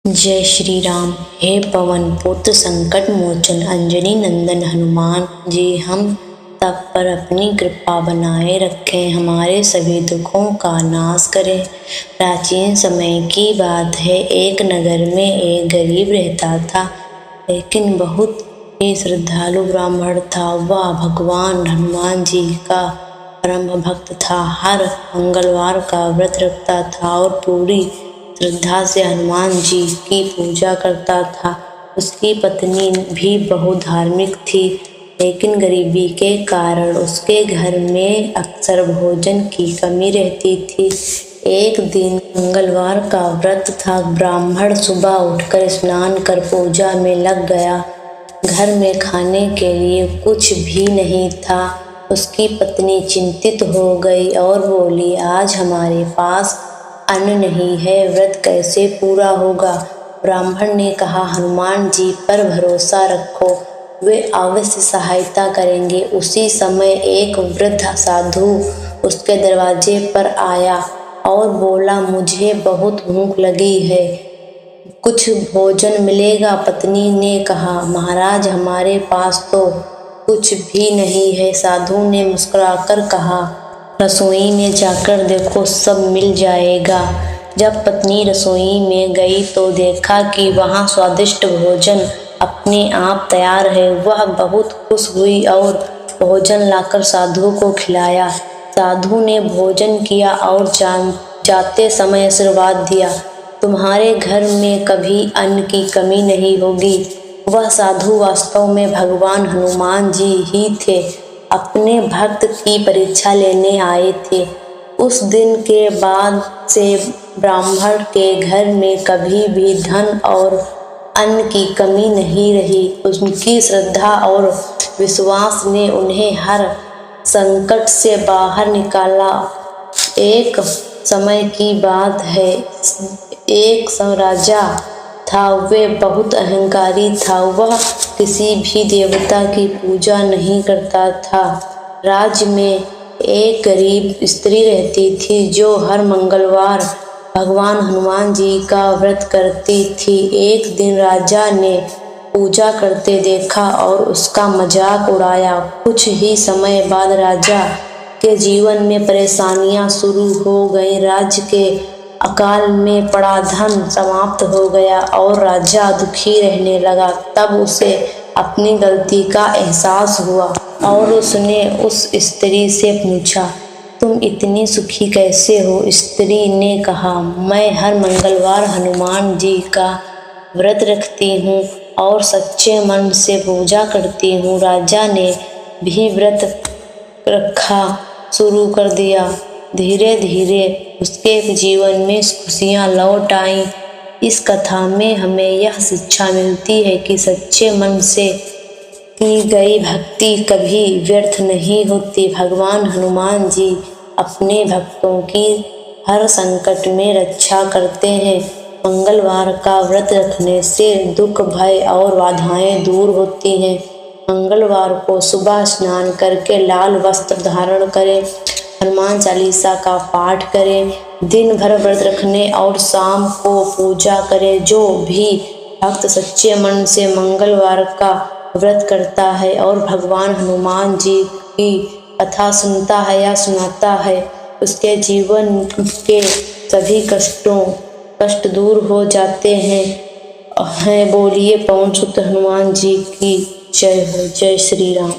जय श्री राम। हे पवन पुत्र संकट मोचन अंजनी नंदन हनुमान जी, हम तब पर अपनी कृपा बनाए रखें, हमारे सभी दुखों का नाश करें। प्राचीन समय की बात है, एक नगर में एक गरीब रहता था, लेकिन बहुत ही श्रद्धालु ब्राह्मण था। वह भगवान हनुमान जी का परम भक्त था, हर मंगलवार का व्रत रखता था और पूरी श्रद्धा से हनुमान जी की पूजा करता था। उसकी पत्नी भी बहुत धार्मिक थी, लेकिन गरीबी के कारण उसके घर में अक्सर भोजन की कमी रहती थी। एक दिन मंगलवार का व्रत था। ब्राह्मण सुबह उठकर स्नान कर पूजा में लग गया। घर में खाने के लिए कुछ भी नहीं था। उसकी पत्नी चिंतित हो गई और बोली, आज हमारे पास अन्न नहीं है, व्रत कैसे पूरा होगा। ब्राह्मण ने कहा, हनुमान जी पर भरोसा रखो, वे अवश्य सहायता करेंगे। उसी समय एक वृद्ध साधु उसके दरवाजे पर आया और बोला, मुझे बहुत भूख लगी है, कुछ भोजन मिलेगा। पत्नी ने कहा, महाराज हमारे पास तो कुछ भी नहीं है। साधु ने मुस्कुराकर कहा, रसोई में जाकर देखो, सब मिल जाएगा। जब पत्नी रसोई में गई तो देखा कि वहाँ स्वादिष्ट भोजन अपने आप तैयार है। वह बहुत खुश हुई और भोजन लाकर साधु को खिलाया। साधु ने भोजन किया और जाते समय आशीर्वाद दिया, तुम्हारे घर में कभी अन्न की कमी नहीं होगी। वह साधु वास्तव में भगवान हनुमान जी ही थे, अपने भक्त की परीक्षा लेने आए थे। उस दिन के बाद से ब्राह्मण के घर में कभी भी धन और अन्न की कमी नहीं रही। उनकी श्रद्धा और विश्वास ने उन्हें हर संकट से बाहर निकाला। एक समय की बात है, एक राजा था, वे बहुत अहंकारी था। वह किसी भी देवता की पूजा नहीं करता था। राज्य में एक गरीब स्त्री रहती थी जो हर मंगलवार भगवान हनुमान जी का व्रत करती थी। एक दिन राजा ने पूजा करते देखा और उसका मजाक उड़ाया। कुछ ही समय बाद राजा के जीवन में परेशानियां शुरू हो गई। राज्य के अकाल में पड़ा धन समाप्त हो गया और राजा दुखी रहने लगा। तब उसे अपनी गलती का एहसास हुआ और उसने उस स्त्री से पूछा, तुम इतनी सुखी कैसे हो। स्त्री ने कहा, मैं हर मंगलवार हनुमान जी का व्रत रखती हूँ और सच्चे मन से पूजा करती हूँ। राजा ने भी व्रत रखा शुरू कर दिया। धीरे धीरे उसके जीवन में खुशियाँ लौट आईं। इस कथा में हमें यह शिक्षा मिलती है कि सच्चे मन से की गई भक्ति कभी व्यर्थ नहीं होती। भगवान हनुमान जी अपने भक्तों की हर संकट में रक्षा करते हैं। मंगलवार का व्रत रखने से दुख, भय और बाधाएं दूर होती हैं। मंगलवार को सुबह स्नान करके लाल वस्त्र धारण करें, हनुमान चालीसा का पाठ करें, दिन भर व्रत रखने और शाम को पूजा करें। जो भी भक्त सच्चे मन से मंगलवार का व्रत करता है और भगवान हनुमान जी की कथा सुनता है या सुनाता है, उसके जीवन के सभी कष्ट दूर हो जाते हैं। बोलिए पवन सुत हनुमान जी की जय हो। जय श्री राम।